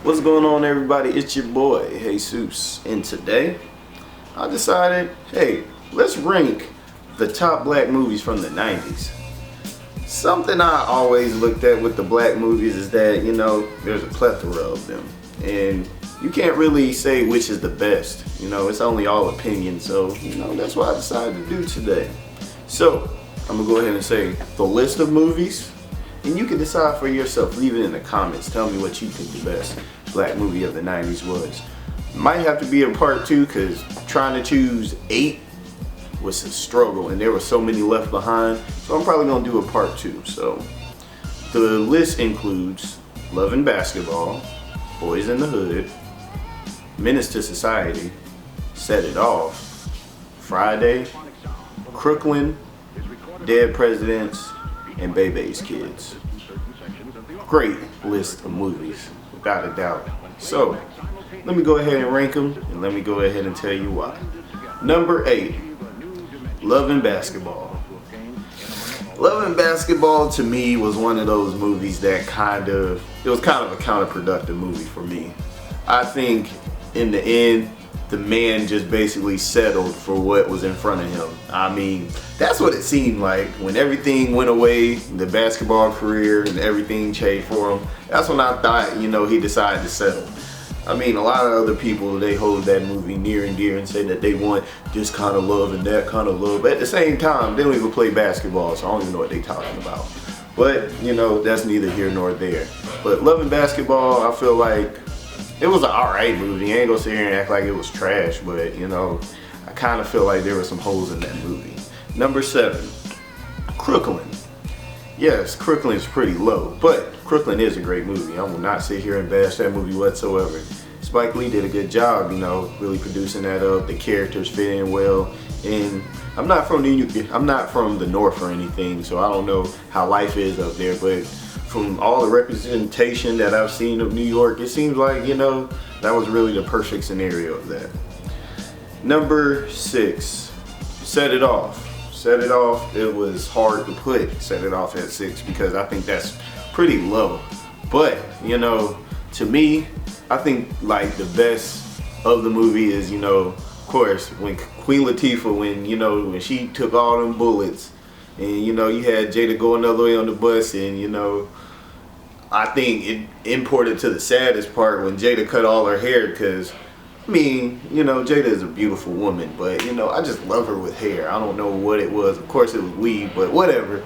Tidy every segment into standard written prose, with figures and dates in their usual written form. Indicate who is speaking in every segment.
Speaker 1: What's going on, everybody? It's your boy, Seuss, and today I decided, hey, let's rank the top black movies from the 90s. Something I always looked at with the black movies is that, you know, there's a plethora of them, and you can't really say which is the best. You know, it's only all opinion, so, you know, that's what I decided to do today. So, I'm gonna go ahead and say the list of movies, and you can decide for yourself. Leave it in the comments. Tell me what you think the best black movie of the 90s was. Might have to be a part 2 because trying to choose 8 was a struggle and there were so many left behind. So I'm probably going to do a part 2. So the list includes Love and Basketball, Boys in the Hood, Menace to Society, Set It Off, Friday, Crooklyn, Dead Presidents, and Bebes Kids. Great list of movies, without a doubt. So, let me go ahead and rank them, and let me go ahead and tell you why. Number 8, Love and Basketball. Love and Basketball to me was one of those movies that it was kind of a counterproductive movie for me. I think in the end, the man just basically settled for what was in front of him. I mean, that's what it seemed like. When everything went away, the basketball career and everything changed for him, that's when I thought, you know, he decided to settle. I mean, a lot of other people, they hold that movie near and dear and say that they want this kind of love and that kind of love. But at the same time, they don't even play basketball, so I don't even know what they're talking about. But, you know, that's neither here nor there. But Love and Basketball, I feel like it was an alright movie. I ain't gonna sit here and act like it was trash, but, you know, I kind of feel like there were some holes in that movie. Number 7, Crooklyn. Yes, Crooklyn is pretty low, but Crooklyn is a great movie. I will not sit here and bash that movie whatsoever. Spike Lee did a good job, you know, really producing that up. The characters fit in well, and I'm not from the North or anything, so I don't know how life is up there, but from all the representation that I've seen of New York, it seems like, you know, that was really the perfect scenario of that. Number 6, Set It Off. Set It Off, it was hard to put Set It Off at 6 because I think that's pretty low. But, you know, to me, I think like the best of the movie is, you know, of course, when Queen Latifah, when she took all them bullets, and, you know, you had Jada go another way on the bus, and, you know, I think it imported to the saddest part when Jada cut all her hair, because, I mean, you know, Jada is a beautiful woman, but, you know, I just love her with hair. I don't know what it was. Of course, it was weave, but whatever.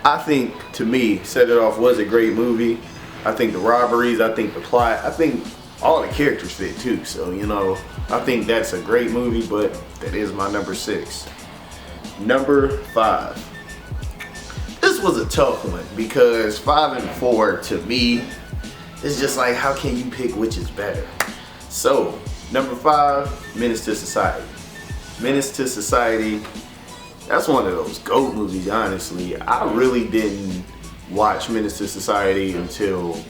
Speaker 1: I think, to me, Set It Off was a great movie. I think the robberies, I think the plot, I think all the characters fit, too. So, you know, I think that's a great movie, but that is my number 6. Number 5. This was a tough one because 5 and 4 to me is just like, how can you pick which is better? So, number 5, Menace to Society. Menace to Society, that's one of those GOAT movies, honestly. I really didn't watch Menace to Society until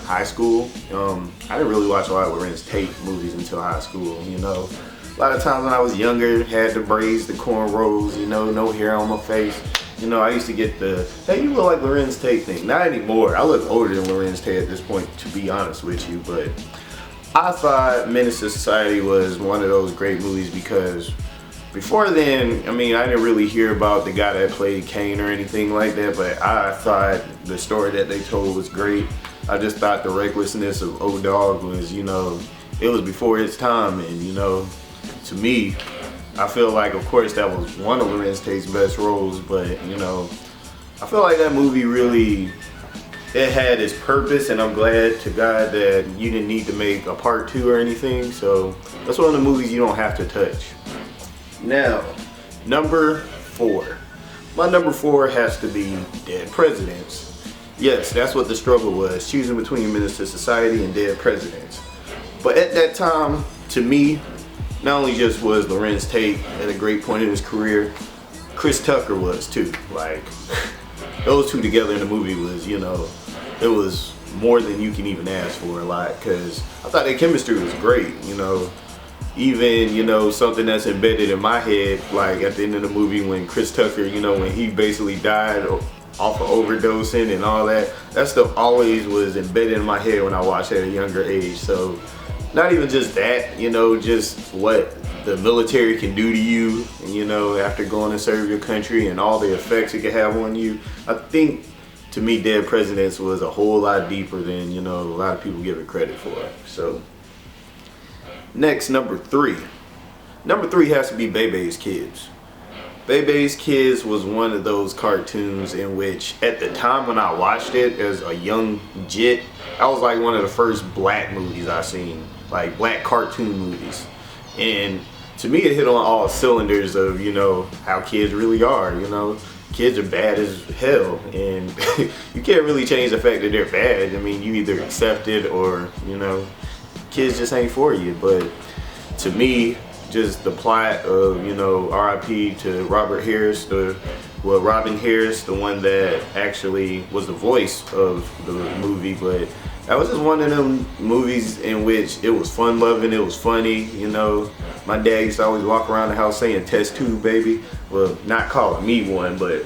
Speaker 1: high school. I didn't really watch a lot of Lorenz Tate movies until high school, you know. A lot of times when I was younger, had the braids, the cornrows, you know, no hair on my face. You know, I used to get the, hey, you look like Lorenz Tate thing. Not anymore. I look older than Lorenz Tate at this point, to be honest with you. But I thought Menace to Society was one of those great movies because before then, I mean, I didn't really hear about the guy that played Kane or anything like that, but I thought the story that they told was great. I just thought the recklessness of O-Dog was, you know, it was before its time, and, you know, to me, I feel like, of course, that was one of Lorenz Tate's best roles, but, you know, I feel like that movie really, it had its purpose, and I'm glad to God that you didn't need to make a part 2 or anything, so that's one of the movies you don't have to touch. Now, number 4. My number 4 has to be Dead Presidents. Yes, that's what the struggle was, choosing between Menace to Society and Dead Presidents. But at that time, to me, not only just was Lorenz Tate at a great point in his career, Chris Tucker was too. Like, those two together in the movie was, you know, it was more than you can even ask for a lot, because I thought their chemistry was great, you know. even, you know, something that's embedded in my head, like at the end of the movie when Chris Tucker, you know, when he basically died off of overdosing and all that, that stuff always was embedded in my head when I watched at a younger age. So not even just that, you know, just what the military can do to you, and, you know, after going to serve your country and all the effects it can have on you. I think, to me, Dead Presidents was a whole lot deeper than, you know, a lot of people give it credit for. So next, number 3. Number 3 has to be Bebes Kids. Bebes Kids was one of those cartoons in which, at the time when I watched it as a young jit, that was like one of the first black movies I seen, like black cartoon movies. And to me, it hit on all cylinders of, you know, how kids really are. You know, kids are bad as hell, and you can't really change the fact that they're bad. I mean, you either accept it or, you know, kids just ain't for you. But to me, just the plot of, you know, R.I.P. to Robin Harris, the one that actually was the voice of the movie, but that was just one of them movies in which it was fun loving, it was funny, you know. My dad used to always walk around the house saying test tube baby. Well, not calling me one, but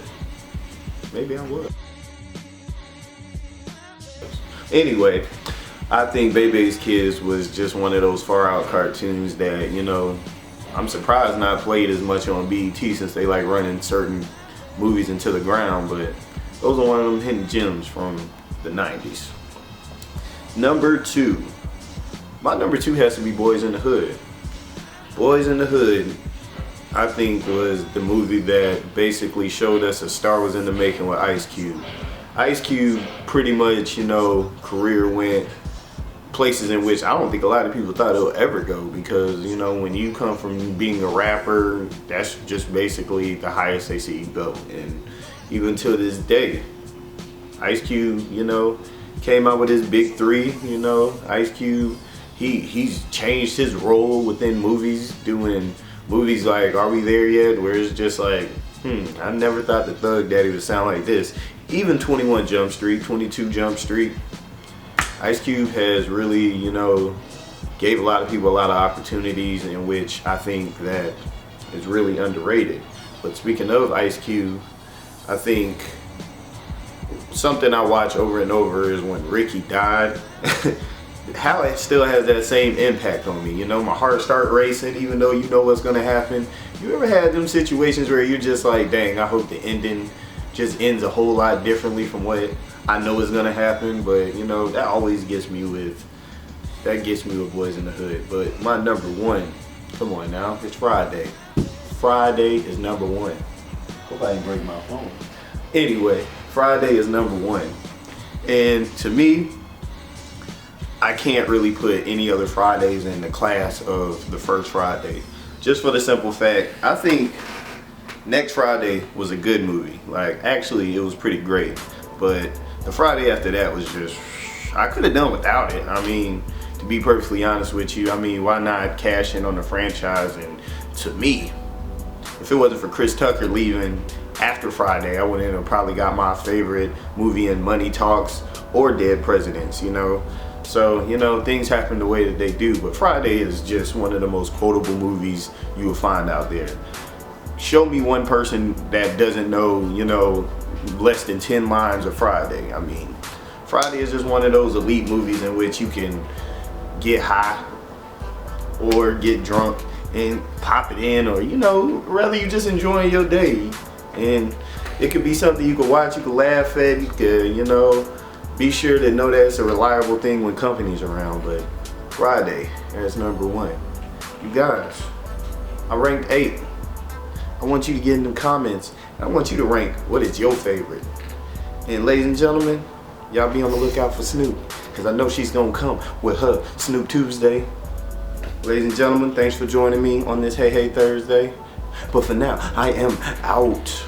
Speaker 1: maybe I would. Anyway, I think Bebes Kids was just one of those far out cartoons that, you know, I'm surprised not played as much on BET since they like running certain movies into the ground, but those are one of them hidden gems from the 90s. Number 2. My number 2 has to be Boys in the Hood. Boys in the Hood, I think, was the movie that basically showed us a star was in the making with Ice Cube. Ice Cube pretty much, you know, career went places in which I don't think a lot of people thought it would ever go, because, you know, when you come from being a rapper, that's just basically the highest they see you go. And even to this day, Ice Cube, you know, came out with his big 3, you know. Ice Cube, he's changed his role within movies, doing movies like Are We There Yet, where it's just like, I never thought the Thug Daddy would sound like this. Even 21 Jump Street, 22 Jump Street, Ice Cube has really, you know, gave a lot of people a lot of opportunities, in which I think that is really underrated. But speaking of Ice Cube, I think something I watch over and over is when Ricky died. How it still has that same impact on me. You know, my heart starts racing even though you know what's gonna happen. You ever had them situations where you're just like, dang, I hope the ending just ends a whole lot differently from what I know is gonna happen? But, you know, that always gets me with Boys in the Hood. But my number 1, come on now, it's Friday. Friday is number 1. Hope I didn't break my phone. Anyway, Friday is number 1. And to me, I can't really put any other Fridays in the class of the first Friday. Just for the simple fact, I think Next Friday was a good movie. Like, actually, it was pretty great. But the Friday after that was just, I could have done without it. I mean, to be perfectly honest with you, I mean, why not cash in on the franchise? And to me, if it wasn't for Chris Tucker leaving after Friday, I wouldn't have probably got my favorite movie in Money Talks or Dead Presidents, you know? So, you know, things happen the way that they do, but Friday is just one of the most quotable movies you will find out there. Show me one person that doesn't know, you know, less than 10 lines of Friday. I mean, Friday is just one of those elite movies in which you can get high or get drunk and pop it in, or, you know, rather you just enjoying your day. And it could be something you could watch, you could laugh at, you could, you know, be sure to know that it's a reliable thing when company's around. But Friday, that's number 1. You guys, I ranked 8. I want you to get in the comments. I want you to rank what is your favorite. And ladies and gentlemen, y'all be on the lookout for Snoopp, because I know she's gonna come with her Snoopp Tuesday. Ladies and gentlemen, thanks for joining me on this Hey Hey Thursday. But for now, I am out.